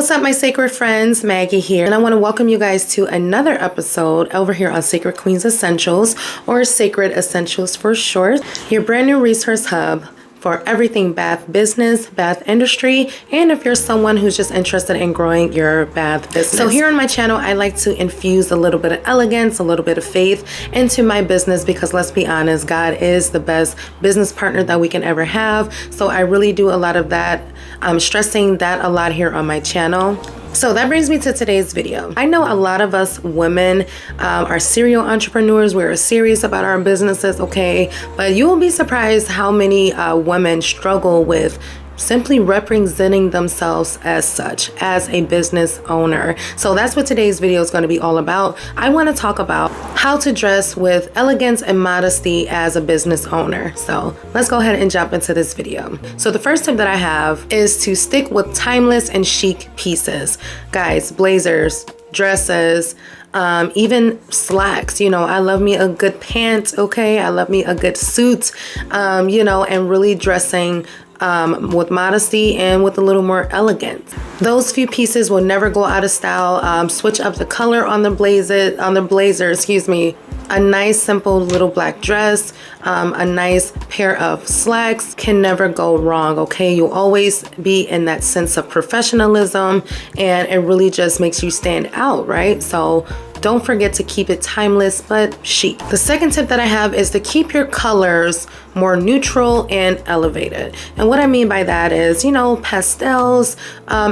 What's up, my sacred friends? Maggie here, and I want to welcome you guys to another episode over here on Sacred Queens Essentials, or Sacred Essentials for short, your brand new resource hub for everything bath business, bath industry, and if you're someone who's just interested in growing your bath business. So here on my channel, I like to infuse a little bit of elegance, a little bit of faith into my business, because let's be honest, God is the best business partner that we can ever have. So I really do a lot of that. I'm stressing that a lot here on my channel. So that brings me to today's video. I know a lot of us women are serial entrepreneurs. We're serious about our businesses, okay? But you will be surprised how many women struggle with simply representing themselves as such, as a business owner. So that's what today's video is going to be all about. I want to talk about how to dress with elegance and modesty as a business owner. So let's go ahead and jump into this video. So the first tip that I have is to stick with timeless and chic pieces. Guys, blazers, dresses, even slacks. You know, I love me a good pant, okay? I love me a good suit, you know, and really dressing with modesty and with a little more elegance. Those few pieces will never go out of style. Switch up the color on the blazer, excuse me. A nice simple little black dress, a nice pair of slacks can never go wrong, okay? You'll always be in that sense of professionalism, and it really just makes you stand out, right? So don't forget to keep it timeless but chic. The second tip that I have is to keep your colors more neutral and elevated. And what I mean by that is, you know, pastels,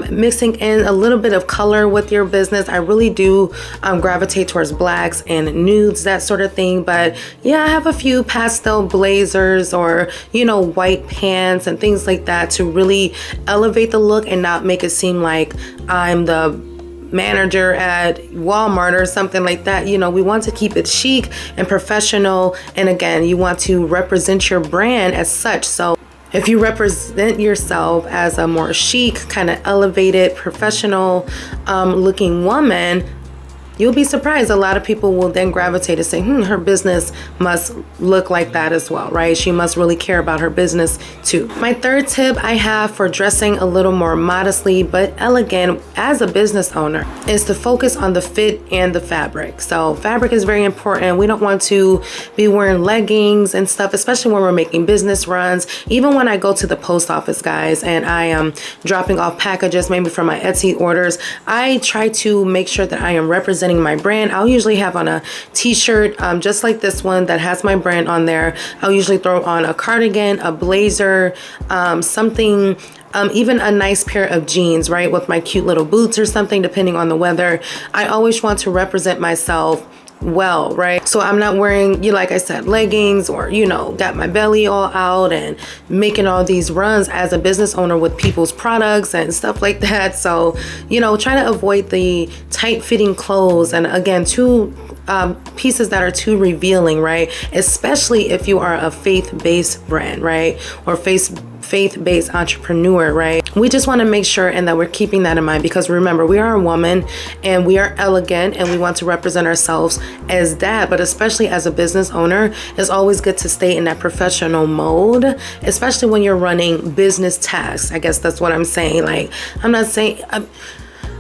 mixing in a little bit of color with your business. I really do gravitate towards blacks and nudes, that sort of thing. But yeah, I have a few pastel blazers or, you know, white pants and things like that to really elevate the look and not make it seem like I'm the manager at Walmart or something like that. You know, we want to keep it chic and professional, and again, you want to represent your brand as such. So if you represent yourself as a more chic, kind of elevated, professional looking woman, you'll be surprised. A lot of people will then gravitate to say, her business must look like that as well, right? She must really care about her business too. My third tip I have for dressing a little more modestly but elegant as a business owner is to focus on the fit and the fabric. So fabric is very important. We don't want to be wearing leggings and stuff, especially when we're making business runs. Even when I go to the post office, guys, and I am dropping off packages, maybe for my Etsy orders, I try to make sure that I am representing my brand. I'll usually have on a t-shirt just like this one that has my brand on there. I'll usually throw on a cardigan, a blazer, something, even a nice pair of jeans, right, with my cute little boots or something, depending on the weather. I always want to represent myself well, right? So I'm not wearing, like I said, leggings or, you know, got my belly all out and making all these runs as a business owner with people's products and stuff like that. So, you know, try to avoid the tight fitting clothes, and again, pieces that are too revealing, right? Especially if you are a faith-based brand, right? Or faith-based entrepreneur, right? We just want to make sure and that we're keeping that in mind, because remember, we are a woman and we are elegant and we want to represent ourselves as that. But especially as a business owner, it's always good to stay in that professional mode, especially when you're running business tasks. I guess that's what I'm saying. Like, I'm not saying,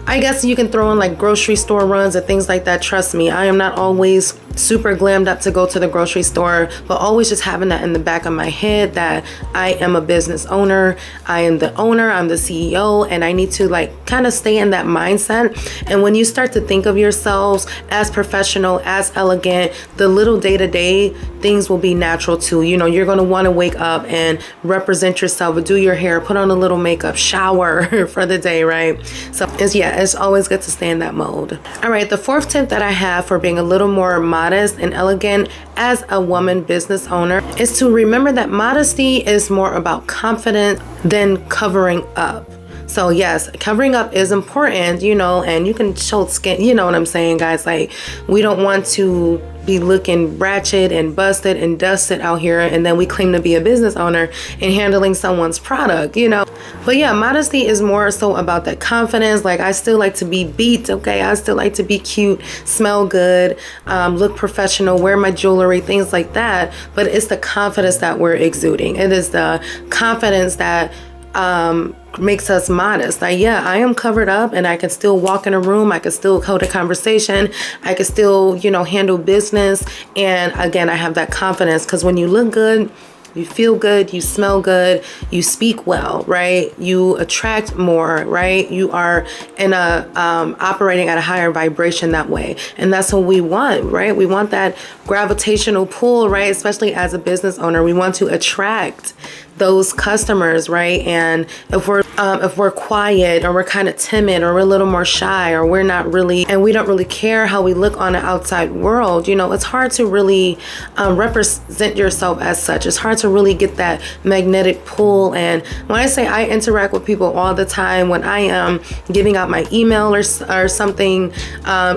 I guess you can throw in like grocery store runs and things like that. Trust me, I am not always super glammed up to go to the grocery store, but always just having that in the back of my head that I am a business owner. I am the owner, I'm the CEO, and I need to like kind of stay in that mindset. And when you start to think of yourselves as professional, as elegant, the little day-to-day things will be natural too. You know, you're going to want to wake up and represent yourself, do your hair, put on a little makeup, shower for the day, right? So it's always good to stay in that mode. All right, the fourth tip that I have for being a little more modest and elegant as a woman business owner is to remember that modesty is more about confidence than covering up. So yes, covering up is important, you know, and you can show skin, you know what I'm saying, guys? Like, we don't want to be looking ratchet and busted and dusted out here, and then we claim to be a business owner and handling someone's product, you know. But yeah, modesty is more so about that confidence. Like, I still like to be beat, okay? I still like to be cute, smell good, look professional, wear my jewelry, things like that. But it's the confidence that we're exuding. It is the confidence that makes us modest. Like, yeah, I am covered up and I can still walk in a room. I can still hold a conversation. I can still, you know, handle business. And again, I have that confidence because when you look good, you feel good, you smell good, you speak well, right? You attract more, right? You are in a operating at a higher vibration that way. And that's what we want, right? We want that gravitational pull, right? Especially as a business owner, we want to attract those customers, right? And if we're quiet or we're kind of timid or we're a little more shy or we're not really, and we don't really care how we look on the outside world, you know, it's hard to really represent yourself as such. It's hard to really get that magnetic pull. And when I say I interact with people all the time, when I am giving out my email or something,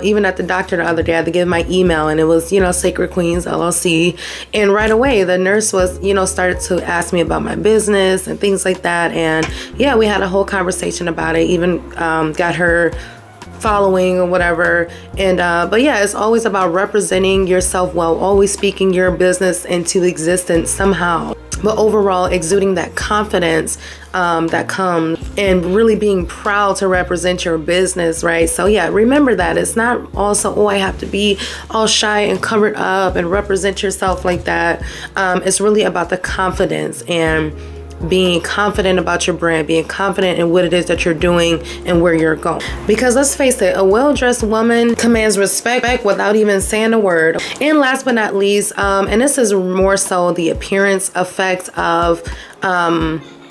even at the doctor the other day, I had to give my email and it was, you know, Sacred Queens LLC. And right away, the nurse was, you know, started to ask me about my business and things like that. And yeah, we had a whole conversation about it, even got her following or whatever. And but yeah, it's always about representing yourself well, always speaking your business into existence somehow, but overall exuding that confidence that comes and really being proud to represent your business, right? So yeah, remember that it's not also, oh, I have to be all shy and covered up and represent yourself like that. It's really about the confidence and being confident about your brand, being confident in what it is that you're doing and where you're going. Because let's face it, a well-dressed woman commands respect without even saying a word. And last but not least, and this is more so the appearance effect of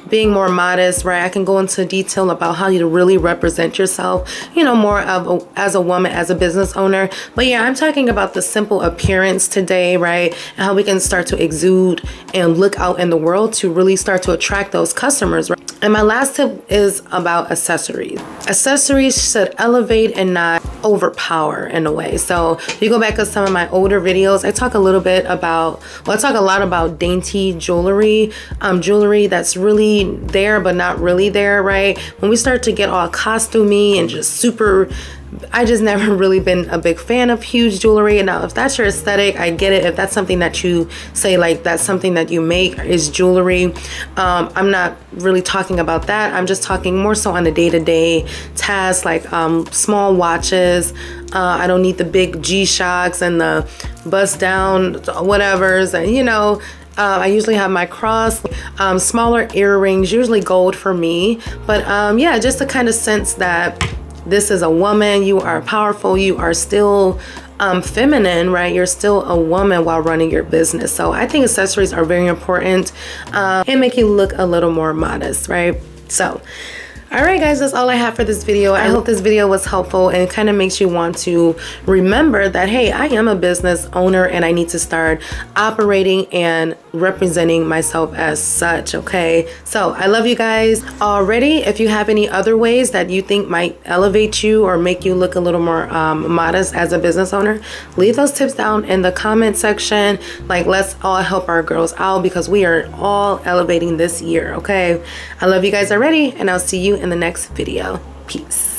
being more modest, right? I can go into detail about how you really represent yourself, you know, more of as a woman, as a business owner. But yeah, I'm talking about the simple appearance today, right? And how we can start to exude and look out in the world to really start to attract those customers, right? And my last tip is about accessories. Accessories should elevate and not overpower in a way. So if you go back to some of my older videos, I talk a little bit about, well, I talk a lot about dainty jewelry, jewelry that's really there but not really there, right? When we start to get all costumey and just super, I just never really been a big fan of huge jewelry. And now if that's your aesthetic, I get it. If that's something that you say, like that's something that you make is jewelry, I'm not really talking about that. I'm just talking more so on the day-to-day tasks, like small watches. I don't need the big G-Shocks and the bust down whatevers, and you know, I usually have my cross, smaller earrings, usually gold for me. But yeah, just to kind of sense that this is a woman, you are powerful, you are still feminine, right? You're still a woman while running your business. So I think accessories are very important and make you look a little more modest, right? So all right, guys, that's all I have for this video. I hope this video was helpful and kind of makes you want to remember that, hey, I am a business owner and I need to start operating and representing myself as such, okay? So I love you guys already. If you have any other ways that you think might elevate you or make you look a little more modest as a business owner, leave those tips down in the comment section. Like, let's all help our girls out because we are all elevating this year, okay? I love you guys already, and I'll see you in the next video. Peace.